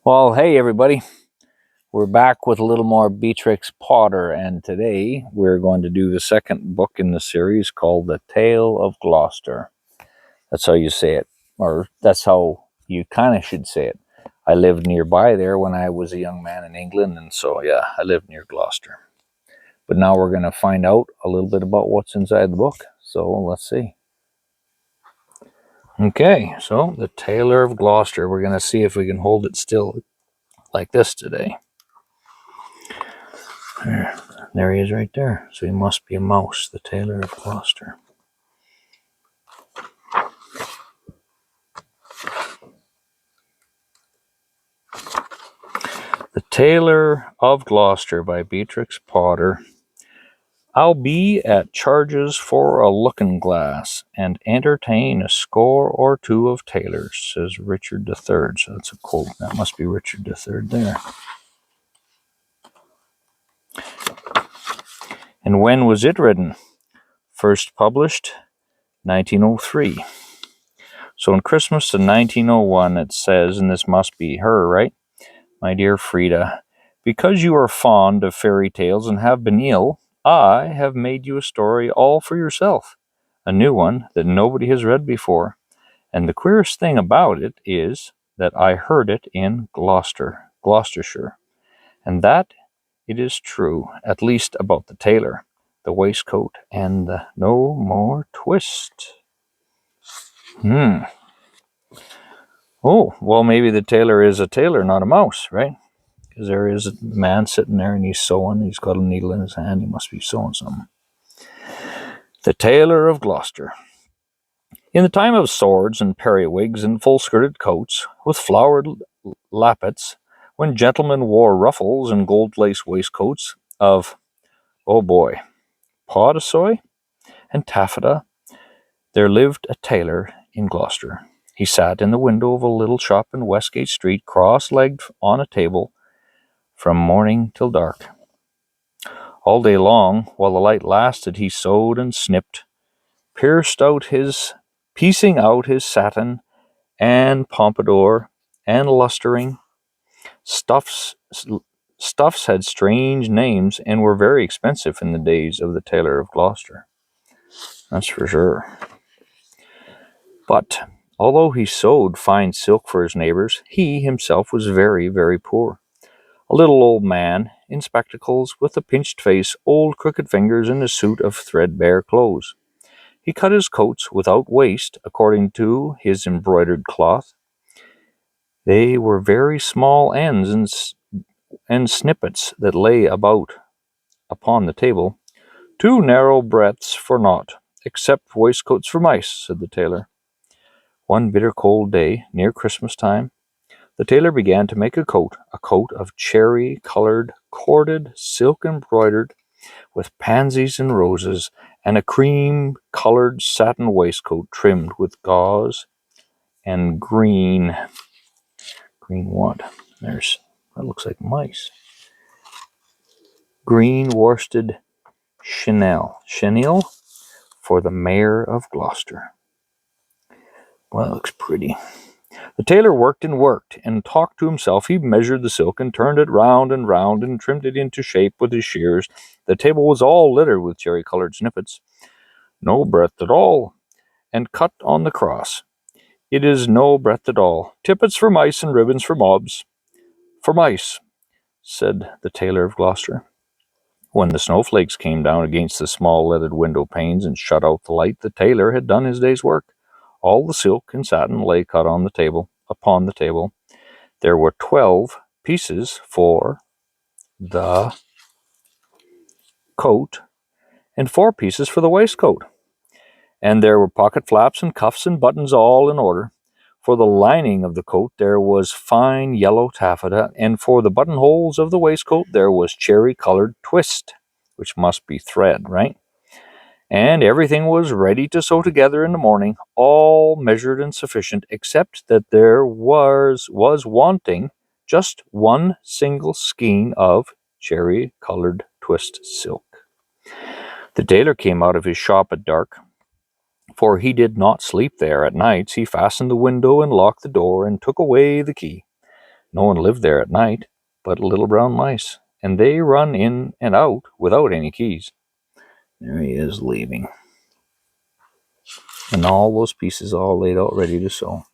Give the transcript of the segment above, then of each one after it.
Well, hey everybody, we're back with a little more Beatrix Potter, and today we're going to do the second book in the series called The Tailor of Gloucester. That's how you say it, or that's how you kind of should say it. I lived nearby there when I was a young man in England, and so yeah, I lived near Gloucester. But now we're going to find out a little bit about what's inside the book, so let's see. Okay, so The Tailor of Gloucester. We're going to see if we can hold it still like this today. There he is right there. So he must be a mouse, the Tailor of Gloucester. The Tailor of Gloucester by Beatrix Potter. I'll be at charges for a looking glass and entertain a score or two of tailors, says Richard III. So that's a quote. That must be Richard III there. And when was it written? First published 1903. So in Christmas of 1901 it says, and this must be her, right? My dear Frida, because you are fond of fairy tales and have been ill, I have made you a story all for yourself, a new one that nobody has read before. And the queerest thing about it is that I heard it in Gloucestershire, and that it is true, at least about the tailor, the waistcoat, and the no more twist. Oh, well, maybe the tailor is a tailor, not a mouse, right? Because there is a man sitting there and he's sewing. He's got a needle in his hand. He must be sewing something. The Tailor of Gloucester. In the time of swords and periwigs and full-skirted coats with flowered lappets, when gentlemen wore ruffles and gold-laced waistcoats of, oh boy, potasoy and taffeta, there lived a tailor in Gloucester. He sat in the window of a little shop in Westgate Street, cross-legged on a table, from morning till dark. All day long, while the light lasted, he sewed and snipped, piecing out his satin and pompadour and lustering. Stuffs had strange names and were very expensive in the days of the Tailor of Gloucester. That's for sure. But although he sewed fine silk for his neighbors, he himself was very, very poor. A little old man, in spectacles, with a pinched face, old crooked fingers, and a suit of threadbare clothes. He cut his coats without waste, according to his embroidered cloth. They were very small ends and snippets that lay about upon the table. 2 narrow breadths for naught, except waistcoats for mice, said the tailor. One bitter cold day, near Christmas time, the tailor began to make a coat of cherry-colored, corded, silk embroidered, with pansies and roses, and a cream-colored satin waistcoat trimmed with gauze and green. Green what? That looks like mice. Green worsted chenille for the mayor of Gloucester. Well, that looks pretty. The tailor worked and talked to himself. He measured the silk and turned it round and trimmed it into shape with his shears. The table was all littered with cherry-colored snippets, no breadth at all, and cut on the cross. It is no breadth at all. Tippets for mice and ribbons for mobs. For mice, said the Tailor of Gloucester. When the snowflakes came down against the small leaded window panes and shut out the light, the tailor had done his day's work. All the silk and satin lay cut on the table. Upon the table, there were 12 pieces for the coat and 4 pieces for the waistcoat. And there were pocket flaps and cuffs and buttons all in order. For the lining of the coat there was fine yellow taffeta, and for the buttonholes of the waistcoat there was cherry-colored twist, which must be thread, right? And everything was ready to sew together in the morning, all measured and sufficient, except that there was wanting just one single skein of cherry-colored twist silk. The tailor came out of his shop at dark, for he did not sleep there at nights. He fastened the window and locked the door and took away the key. No one lived there at night but little brown mice, and they run in and out without any keys. There he is leaving. And all those pieces all laid out ready to sew.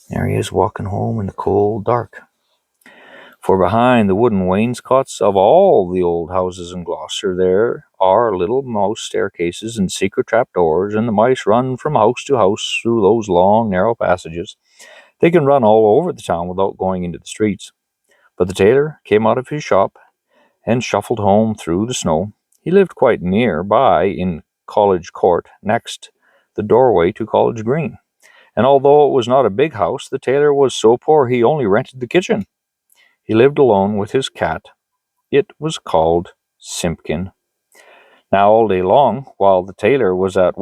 There he is walking home in the cold dark. For behind the wooden wainscots of all the old houses in Gloucester there are little mouse staircases and secret trapdoors, and the mice run from house to house through those long, narrow passages. They can run all over the town without going into the streets. But the tailor came out of his shop and shuffled home through the snow. He lived quite near by in College Court, next the doorway to College Green. And although it was not a big house, the tailor was so poor he only rented the kitchen. He lived alone with his cat. It was called Simpkin. Now all day long, while the tailor was out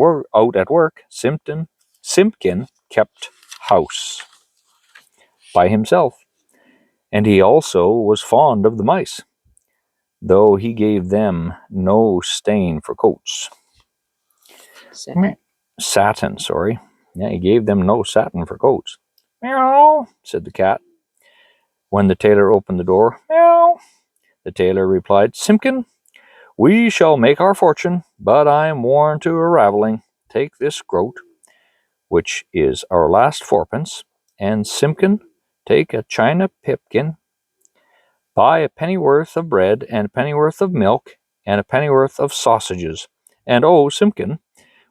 at work, Simpkin kept house by himself. And he also was fond of the mice, though he gave them no stain for coats. Satin, sorry. Yeah, he gave them no satin for coats. Meow, said the cat. When the tailor opened the door, meow, the tailor replied, Simpkin, we shall make our fortune, but I am worn to a ravelling. Take this groat, which is our last fourpence, and Simpkin, take a china pipkin, buy a pennyworth of bread, and a pennyworth of milk, and a pennyworth of sausages. And oh, Simpkin,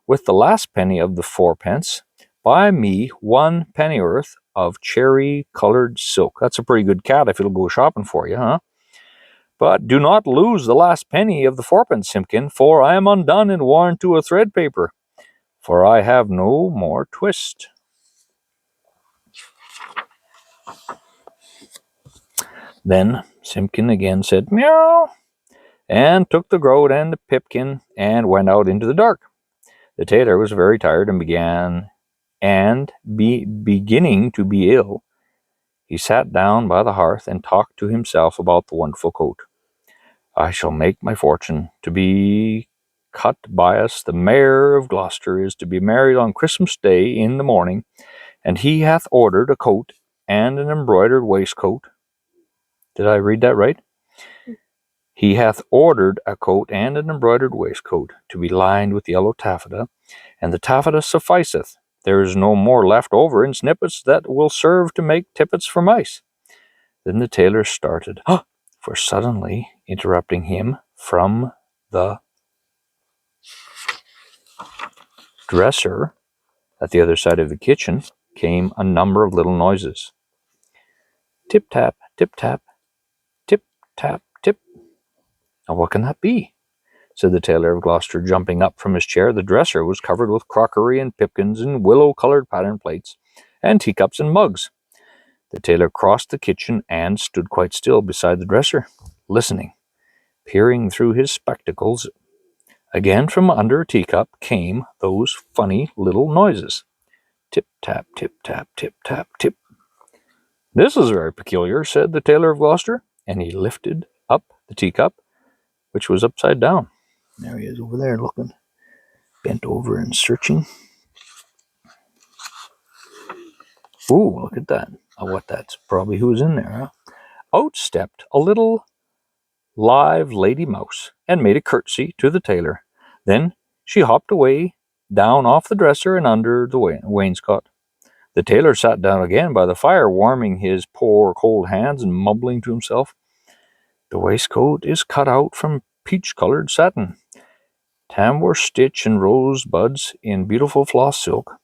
with the last penny of the fourpence, buy me 1 pennyworth of cherry-coloured silk. That's a pretty good cat if it'll go shopping for you, huh? But do not lose the last penny of the fourpence, Simpkin, for I am undone and worn to a thread paper, for I have no more twist. Then Simpkin again said, meow, and took the groat and the pipkin and went out into the dark. The tailor was very tired and beginning to be ill. He sat down by the hearth and talked to himself about the wonderful coat. I shall make my fortune. To be cut bias, the mayor of Gloucester is to be married on Christmas Day in the morning, and he hath ordered a coat and an embroidered waistcoat. Did I read that right? He hath ordered a coat and an embroidered waistcoat to be lined with yellow taffeta, and the taffeta sufficeth. There is no more left over in snippets that will serve to make tippets for mice. Then the tailor started, for suddenly, interrupting him from the dresser at the other side of the kitchen, came a number of little noises. Tip-tap, tip-tap, tip-tap, tip. Now what can that be? Said the tailor of Gloucester, jumping up from his chair. The dresser was covered with crockery and pipkins and willow-coloured pattern plates and teacups and mugs. The tailor crossed the kitchen and stood quite still beside the dresser, listening, peering through his spectacles. Again from under a teacup came those funny little noises. Tip-tap, tip-tap, tip-tap, tip. This is very peculiar, said the tailor of Gloucester, and he lifted up the teacup, which was upside down. There he is over there looking, bent over and searching. Ooh, look at that. That's probably who's in there, huh? Out stepped a little live lady mouse and made a curtsy to the tailor. Then she hopped away down off the dresser and under the wainscot. The tailor sat down again by the fire, warming his poor cold hands and mumbling to himself, The waistcoat is cut out from peach-coloured satin, tambour stitch and rosebuds in beautiful floss silk.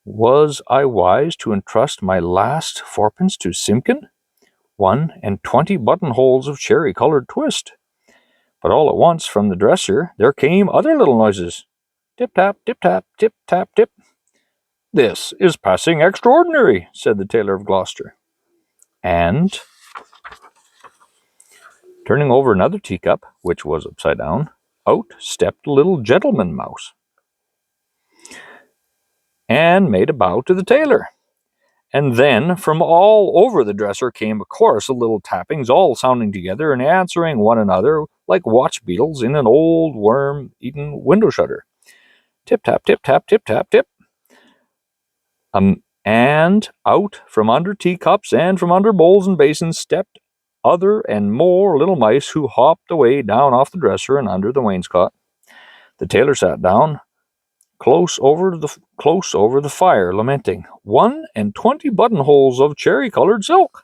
Was I wise to entrust my last fourpence to Simpkin? 1 and 20 buttonholes of cherry-coloured twist. But all at once from the dresser there came other little noises. Tip-tap, tip-tap, tip-tap, tip. This is passing extraordinary, said the tailor of Gloucester. And, turning over another teacup, which was upside down, out stepped a little gentleman mouse and made a bow to the tailor. And then from all over the dresser came a chorus of little tappings, all sounding together and answering one another like watch beetles in an old worm-eaten window shutter. Tip-tap, tip-tap, tip-tap, tip. And out from under teacups and from under bowls and basins stepped other and more little mice, who hopped away down off the dresser and under the wainscot. The tailor sat down close over the fire, lamenting, 21 buttonholes of cherry-colored silk.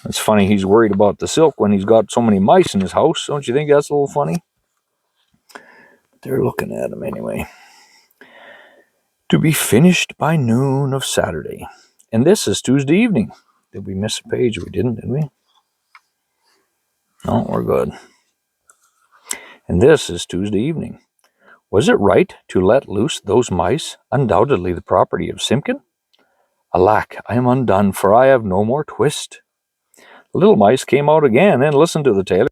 It's funny he's worried about the silk when he's got so many mice in his house. Don't you think that's a little funny? They're looking at him anyway. To be finished by noon of Saturday. And this is Tuesday evening. Did we miss a page? We didn't, did we? No, we're good. And this is Tuesday evening. Was it right to let loose those mice, undoubtedly the property of Simpkin? Alack, I am undone, for I have no more twist. The little mice came out again and listened to the tailor.